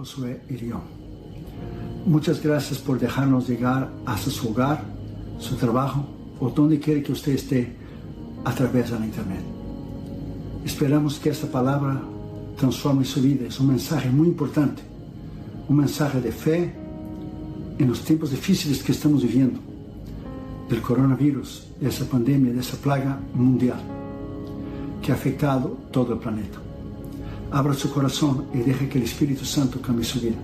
Josué Irión. Muchas gracias por dejarnos llegar hasta su hogar, su trabajo o donde quiera que usted esté a través de la internet. Esperamos que esta palabra transforme su vida. Es un mensaje muy importante, un mensaje de fe en los tiempos difíciles que estamos viviendo, del coronavirus, de esa pandemia, de esa plaga mundial que ha afectado todo el planeta. Abra su corazón y deje que el Espíritu Santo cambie su vida.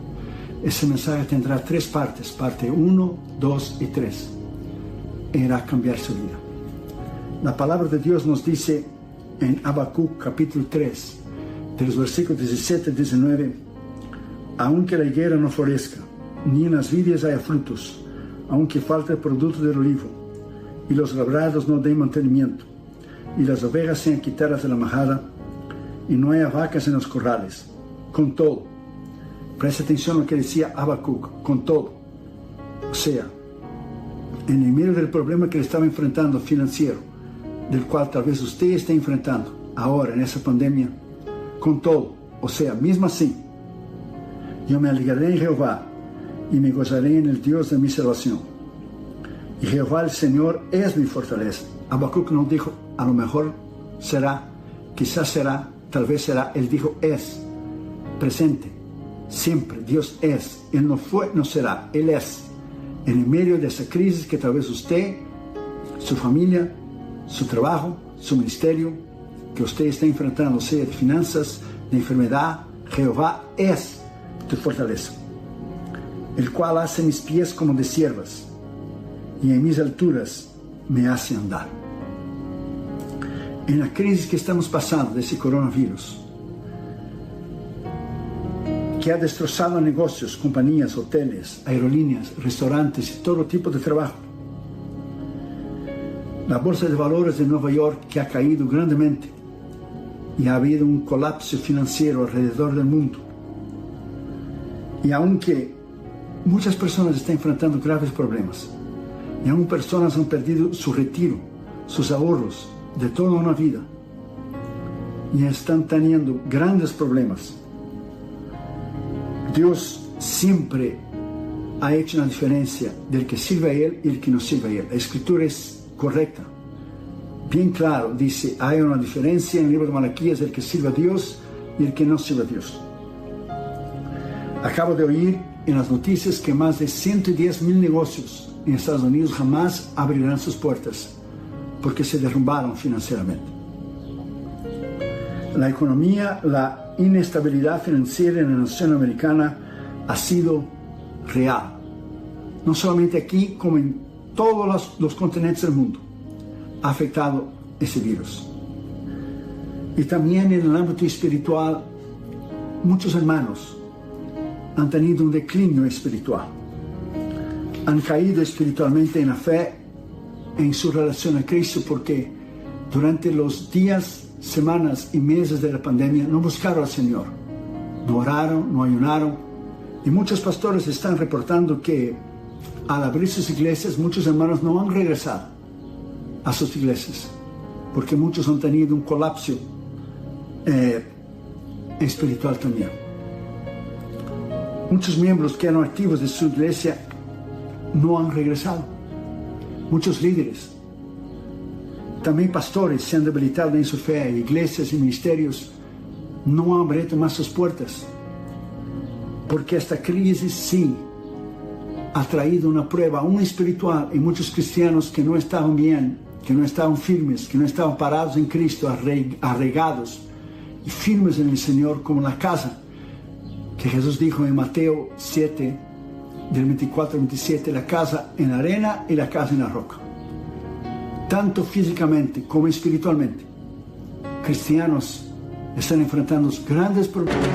Ese mensaje tendrá 3 partes, parte 1, 2 y 3. E irá a cambiar su vida. La palabra de Dios nos dice en Habacuc capítulo 3, de los versículos 17 y 19, aunque la higuera no florezca, ni en las vides haya frutos, aunque falte el producto del olivo, y los labrados no den mantenimiento, y las ovejas sean quitadas de la majada, y no haya vacas en los corrales, con todo, preste atención a lo que decía Habacuc, con todo, o sea, en el medio del problema que le estaba enfrentando financiero, del cual tal vez usted esté enfrentando ahora en esa pandemia, con todo, o sea, mismo así, yo me alegraré en Jehová y me gozaré en el Dios de mi salvación. Y Jehová el Señor es mi fortaleza. Habacuc no dijo, a lo mejor será, quizás será, tal vez será. Él dijo, es, presente, siempre, Dios es. Él no fue, no será, Él es. En el medio de esa crisis que tal vez usted, su familia, su trabajo, su ministerio, que usted está enfrentando, sea de finanzas, de enfermedad, Jehová es tu fortaleza, el cual hace mis pies como de siervas, y en mis alturas me hace andar. En la crisis que estamos pasando de ese coronavirus, que ha destrozado negocios, compañías, hoteles, aerolíneas, restaurantes y todo tipo de trabajo, la bolsa de valores de Nueva York que ha caído grandemente y ha habido un colapso financiero alrededor del mundo. Y aunque muchas personas están enfrentando graves problemas, y aún personas han perdido su retiro, sus ahorros de toda una vida, y están teniendo grandes problemas, Dios siempre ha hecho una diferencia del que sirve a Él y el que no sirve a Él. La Escritura es correcta, bien claro, dice, hay una diferencia en el libro de Malaquías del que sirve a Dios y el que no sirve a Dios. Acabo de oír en las noticias que más de 110,000 negocios en Estados Unidos jamás abrirán sus puertas porque se derrumbaron financieramente. La economía, la inestabilidad financiera en la nación americana ha sido real, no solamente aquí como en todos los continentes del mundo ha afectado ese virus. Y también en el ámbito espiritual, muchos hermanos han tenido un declinio espiritual, han caído espiritualmente en la fe, en su relación a Cristo, porque durante los días, semanas y meses de la pandemia no buscaron al Señor, no oraron, no ayunaron, y muchos pastores están reportando que al abrir sus iglesias, muchos hermanos no han regresado a sus iglesias, porque muchos han tenido un colapso espiritual también. Muchos miembros que eran activos de su iglesia no han regresado. Muchos líderes, también pastores, se han debilitado en su fe. Iglesias y ministerios no han abierto más sus puertas, porque esta crisis sí ha traído una prueba aún espiritual en muchos cristianos que no estaban bien, que no estaban firmes, que no estaban parados en Cristo, arraigados y firmes en el Señor, como la casa que Jesús dijo en Mateo 7, del 24 al 27, la casa en la arena y la casa en la roca. Tanto físicamente como espiritualmente, cristianos están enfrentando grandes problemas.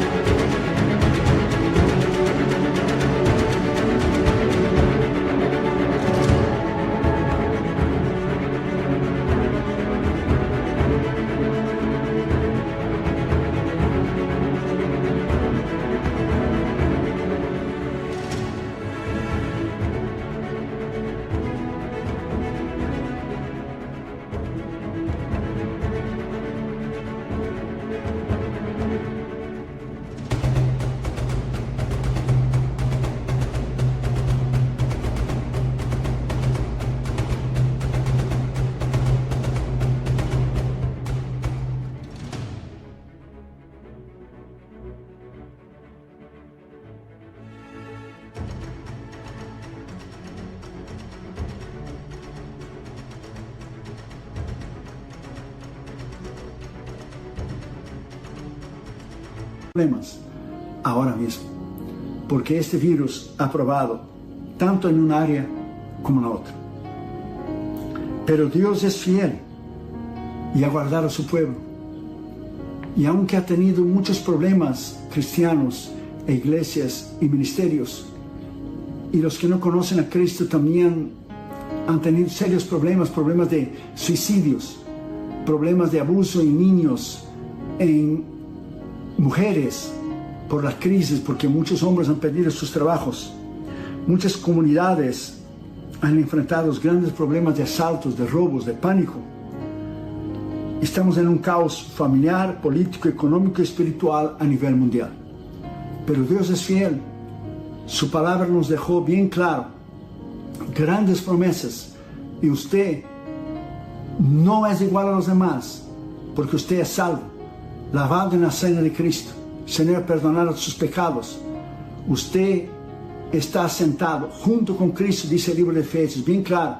problemas ahora mismo, porque este virus ha probado tanto en un área como en la otra. Pero Dios es fiel y ha guardado a su pueblo. Y aunque ha tenido muchos problemas cristianos e iglesias y ministerios, y los que no conocen a Cristo también han tenido serios problemas de suicidios, problemas de abuso en niños, en mujeres, por las crisis, porque muchos hombres han perdido sus trabajos. Muchas comunidades han enfrentado grandes problemas de asaltos, de robos, de pánico. Estamos en un caos familiar, político, económico y espiritual a nivel mundial. Pero Dios es fiel. Su palabra nos dejó bien claro grandes promesas, y usted no es igual a los demás, porque usted es salvo, lavado en la sangre de Cristo. Señor, perdonado sus pecados. Usted está sentado junto con Cristo, dice el libro de Efesios, bien claro,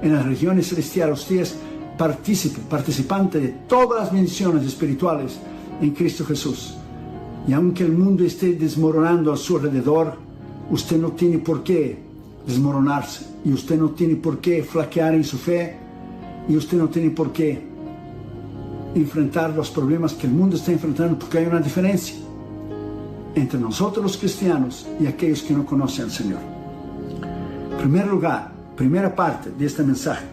en las regiones celestiales. Usted es participante de todas las bendiciones espirituales en Cristo Jesús. Y aunque el mundo esté desmoronando a su alrededor, usted no tiene por qué desmoronarse, y usted no tiene por qué flaquear en su fe, y usted no tiene por qué enfrentar los problemas que el mundo está enfrentando, porque hay una diferencia entre nosotros los cristianos y aquellos que no conocen al Señor. En primer lugar, primera parte de este mensaje,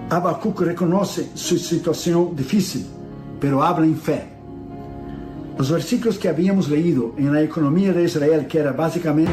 Habacuc reconoce su situación difícil, pero habla en fe. Los versículos que habíamos leído en la economía de Israel, que era básicamente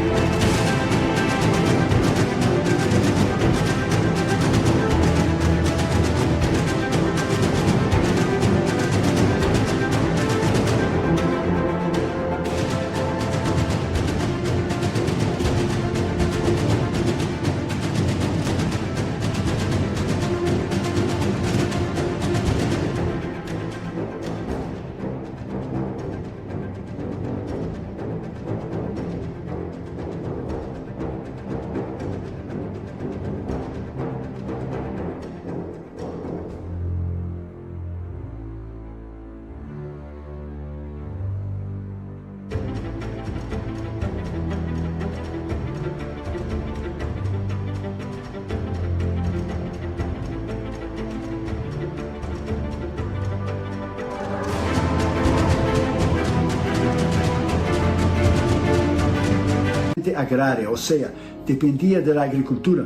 agraria, o sea, dependía de la agricultura.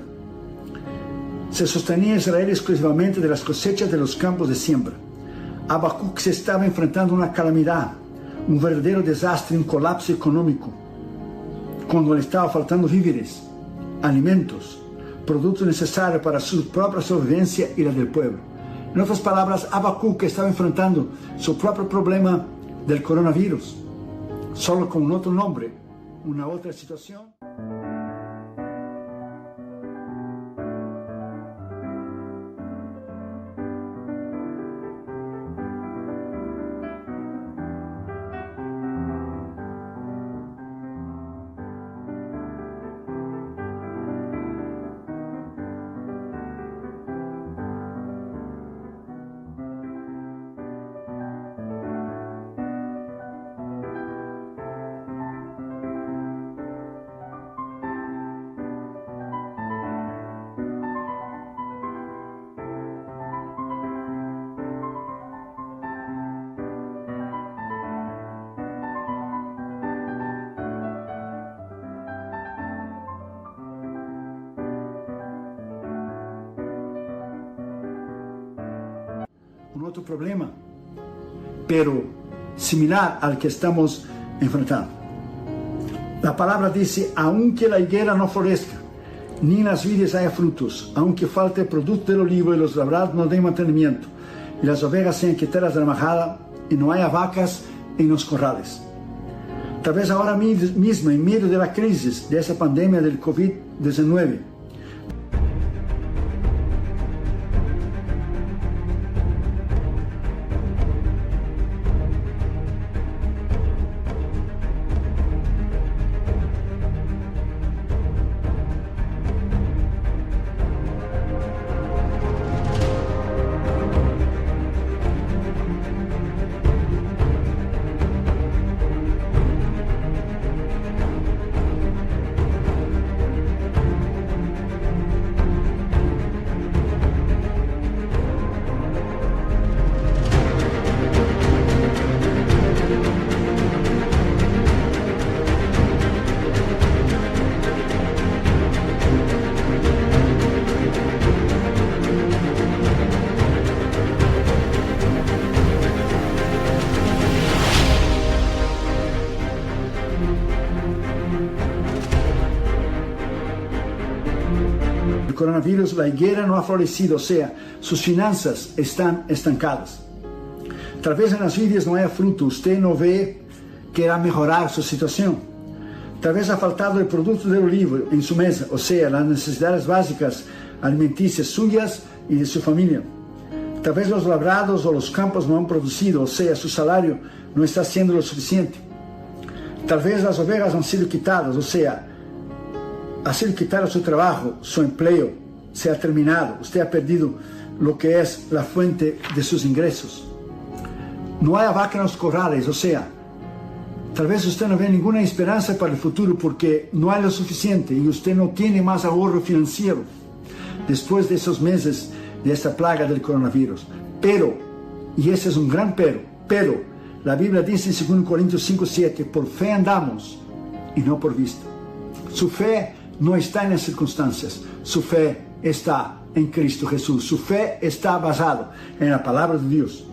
Se sostenía Israel exclusivamente de las cosechas de los campos de siembra. Habacuc se estaba enfrentando una calamidad, un verdadero desastre, un colapso económico, cuando le estaba faltando víveres, alimentos, productos necesarios para su propia sobrevivencia y la del pueblo. En otras palabras, Habacuc estaba enfrentando su propio problema del coronavirus, solo con un otro nombre, una otra situación. Un otro problema, pero similar al que estamos enfrentando. La palabra dice: aunque la higuera no florezca, ni en las vides haya frutos, aunque falte el producto del olivo y los labrados no den mantenimiento, y las ovejas sean quitadas de la majada, y no haya vacas en los corrales. Tal vez ahora mismo, en medio de la crisis de esa pandemia del COVID-19, El coronavirus, la higuera no ha florecido, o sea, sus finanzas están estancadas. Tal vez en las vidas no haya fruto, usted no ve que irá mejorar su situación. Tal vez ha faltado el producto del olivo en su mesa, o sea, las necesidades básicas alimenticias suyas y de su familia. Tal vez los labrados o los campos no han producido, o sea, su salario no está siendo lo suficiente. Tal vez las ovejas han sido quitadas, o sea, ha sido quitado su trabajo, su empleo se ha terminado, usted ha perdido lo que es la fuente de sus ingresos. No hay vaca en los corrales, o sea, tal vez usted no ve ninguna esperanza para el futuro porque no hay lo suficiente y usted no tiene más ahorro financiero después de esos meses de esta plaga del coronavirus. Pero, y ese es un gran pero, la Biblia dice en 2 Corintios 5:7, por fe andamos y no por vista. Su fe no está en las circunstancias, su fe está en Cristo Jesús, su fe está basada en la palabra de Dios.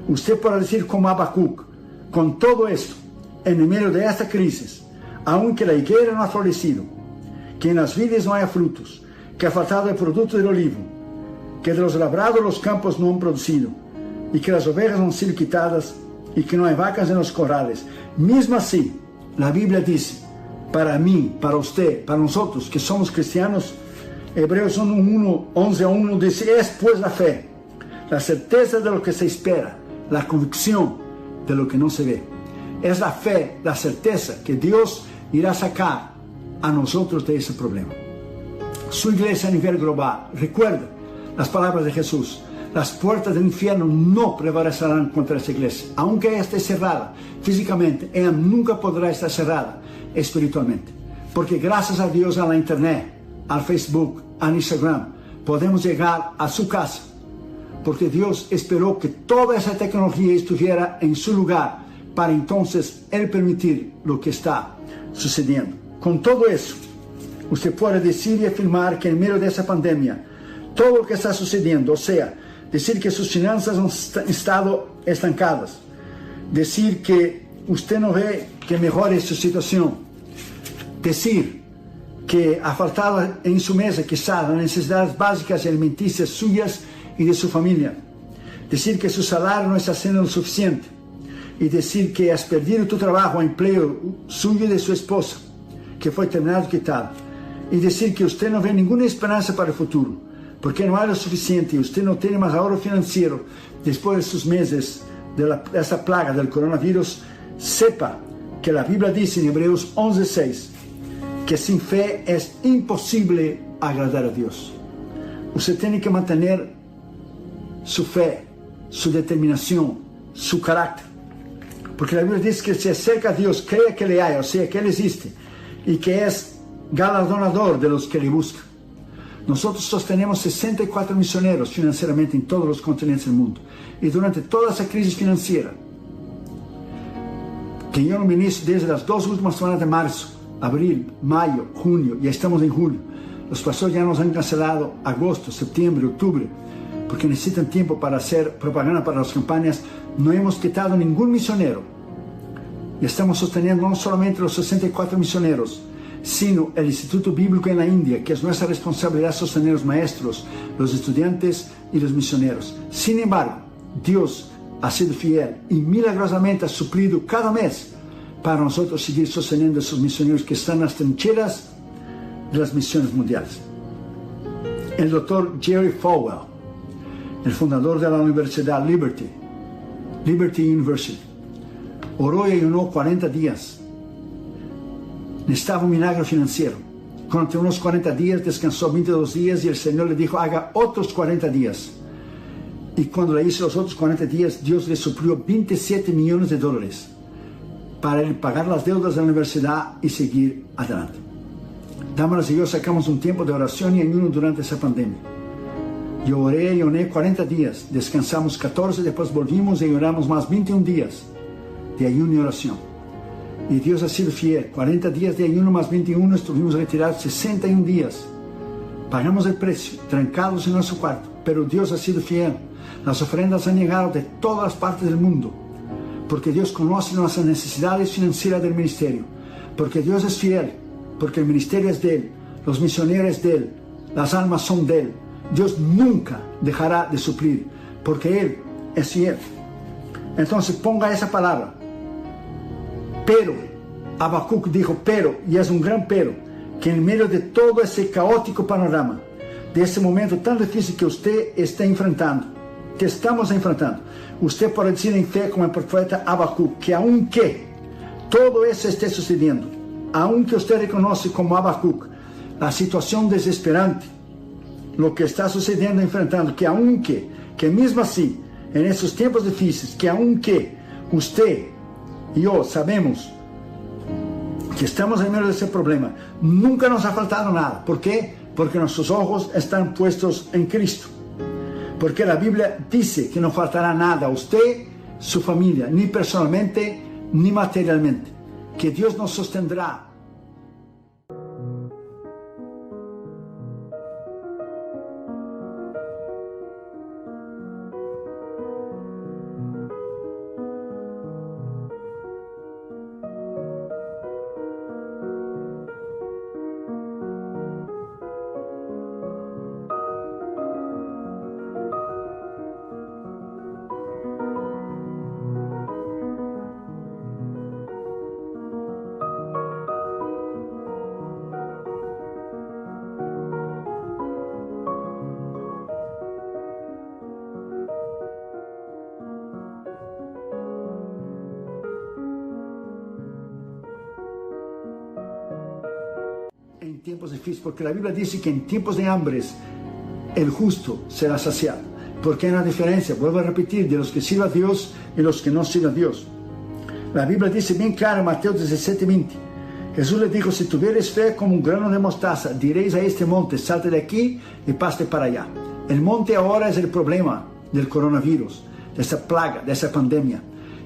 Usted podrá decir como Habacuc, con todo esto, en medio de esta crisis, aunque la higuera no ha florecido, que en las vides no haya frutos, que ha faltado el producto del olivo, que de los labrados los campos no han producido, y que las ovejas han sido quitadas, y que no hay vacas en los corrales. Mismo así, la Biblia dice, para mí, para usted, para nosotros que somos cristianos, Hebreos 11:1 dice, es pues la fe, la certeza de lo que se espera, la convicción de lo que no se ve. Es la fe, la certeza que Dios irá a sacar a nosotros de ese problema. Su iglesia a nivel global, recuerda las palabras de Jesús, las puertas del infierno no prevalecerán contra esta iglesia. Aunque ella esté cerrada físicamente, ella nunca podrá estar cerrada espiritualmente. Porque gracias a Dios, a la internet, al Facebook, al Instagram, podemos llegar a su casa. Porque Dios esperó que toda esa tecnología estuviera en su lugar para entonces Él permitir lo que está sucediendo. Con todo eso, usted puede decir y afirmar que en medio de esa pandemia, todo lo que está sucediendo, o sea, decir que sus finanzas han estado estancadas, decir que usted no ve que mejore su situación, decir que ha faltado en su mesa quizás las necesidades básicas y alimenticias suyas y de su familia, decir que su salario no está siendo lo suficiente, y decir que has perdido tu trabajo o empleo suyo y de su esposa, que fue terminado y quitado, y decir que usted no ve ninguna esperanza para el futuro, porque no hay lo suficiente y usted no tiene más ahorro financiero después de esos meses de esta plaga del coronavirus, sepa que la Biblia dice en Hebreos 11:6 que sin fe es imposible agradar a Dios. Usted tiene que mantener su fe, su determinación, su carácter, porque la Biblia dice que se acerca a Dios, crea que le hay, o sea, que Él existe y que es galardonador de los que le buscan. Nosotros sostenemos 64 misioneros financieramente en todos los continentes del mundo. Y durante toda esa crisis financiera, que yo no ministro desde las 2 últimas semanas de marzo, abril, mayo, junio, ya estamos en julio, los pastores ya nos han cancelado agosto, septiembre, octubre, porque necesitan tiempo para hacer propaganda para las campañas. No hemos quitado ningún misionero. Y estamos sosteniendo no solamente los 64 misioneros, sino el Instituto Bíblico en la India, que es nuestra responsabilidad sostener los maestros, los estudiantes y los misioneros. Sin embargo, Dios ha sido fiel y milagrosamente ha suplido cada mes para nosotros seguir sosteniendo a esos misioneros que están en las trincheras de las misiones mundiales. El doctor Jerry Falwell, el fundador de la Universidad Liberty University, oró y ayunó 40 días. Necesitaba un milagro financiero. Durante unos 40 días descansó 22 días y el Señor le dijo, haga otros 40 días. Y cuando le hizo los otros 40 días, Dios le suplió $27 millones para él pagar las deudas de la universidad y seguir adelante. Damas y yo sacamos un tiempo de oración y ayuno durante esa pandemia. Yo oré y ayuné 40 días, descansamos 14, después volvimos y ayunamos más 21 días de ayuno y oración. Y Dios ha sido fiel. 40 días de ayuno más 21, estuvimos retirados 61 días. Pagamos el precio, trancados en nuestro cuarto, pero Dios ha sido fiel. Las ofrendas han llegado de todas las partes del mundo, porque Dios conoce nuestras necesidades financieras del ministerio, porque Dios es fiel, porque el ministerio es de Él, los misioneros de Él, las almas son de Él. Dios nunca dejará de suplir, porque Él es fiel. Entonces ponga esa palabra. Pero, Habacuc dijo pero, y es un gran pero, que en medio de todo ese caótico panorama, de ese momento tan difícil que usted está enfrentando, que estamos enfrentando, usted puede decir en fe como el profeta Habacuc, que aunque todo eso esté sucediendo, aunque usted reconoce como Habacuc la situación desesperante, lo que está sucediendo, enfrentando, que aunque, que mismo así, en esos tiempos difíciles, que aunque usted y yo sabemos que estamos en medio de ese problema, nunca nos ha faltado nada. ¿Por qué? Porque nuestros ojos están puestos en Cristo. Porque la Biblia dice que no faltará nada a usted, su familia, ni personalmente, ni materialmente. Que Dios nos sostendrá. En tiempos difíciles, porque la Biblia dice que en tiempos de hambres el justo será saciado, porque hay una diferencia, vuelvo a repetir, de los que sirven a Dios y los que no sirven a Dios. La Biblia dice bien claro en Mateo 17:20, Jesús le dijo: si tuvieres fe como un grano de mostaza, diréis a este monte, salte de aquí y paste para allá. El monte ahora es el problema del coronavirus, de esa plaga, de esa pandemia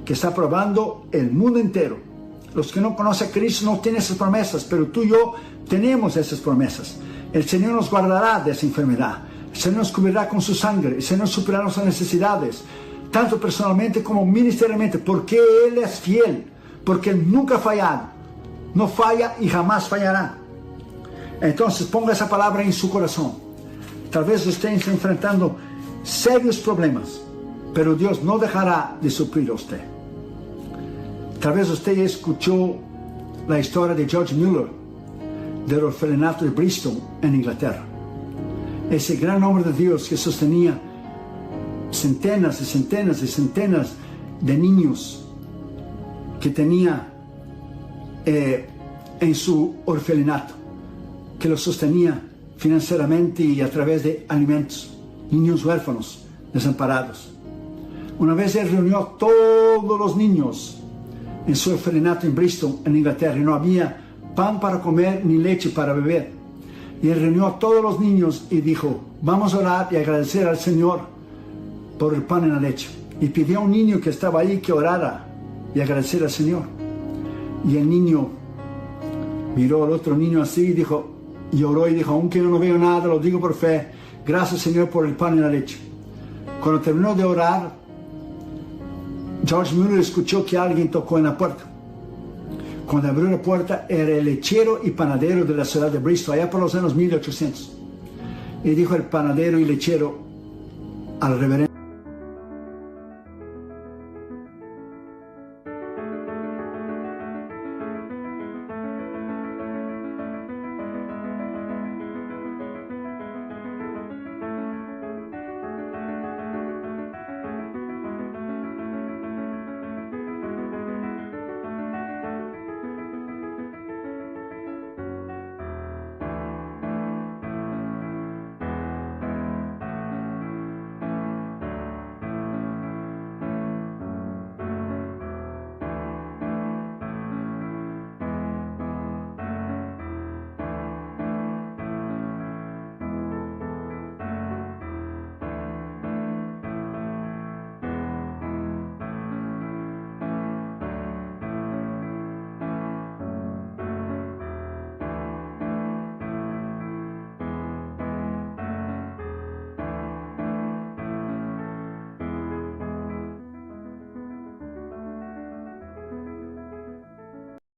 que está probando el mundo entero. Los que no conocen a Cristo no tienen esas promesas, pero tú y yo tenemos esas promesas. El Señor nos guardará de esa enfermedad. El Señor nos cubrirá con su sangre. El Señor suplirá nuestras necesidades, tanto personalmente como ministerialmente, porque Él es fiel, porque Él nunca ha fallado. No falla y jamás fallará. Entonces ponga esa palabra en su corazón. Tal vez usted esté enfrentando serios problemas, pero Dios no dejará de suplir a usted. Tal vez usted ya escuchó la historia de George Mueller, del orfanato de Bristol en Inglaterra. Ese gran hombre de Dios que sostenía centenas y centenas y centenas de niños que tenía en su orfanato, que los sostenía financieramente y a través de alimentos, niños huérfanos, desamparados. Una vez él reunió a todos los niños en su orfanato en Bristol, en Inglaterra, y no había pan para comer ni leche para beber. Y él reunió a todos los niños y dijo: vamos a orar y agradecer al Señor por el pan y la leche. Y pidió a un niño que estaba ahí que orara y agradecer al Señor. Y el niño miró al otro niño así y dijo, y oró y dijo: aunque yo no veo nada, lo digo por fe, gracias Señor por el pan y la leche. Cuando terminó de orar, George Mueller escuchó que alguien tocó en la puerta. Cuando abrió la puerta, era el lechero y panadero de la ciudad de Bristol, allá por los años 1800. Y dijo el panadero y lechero al reverendo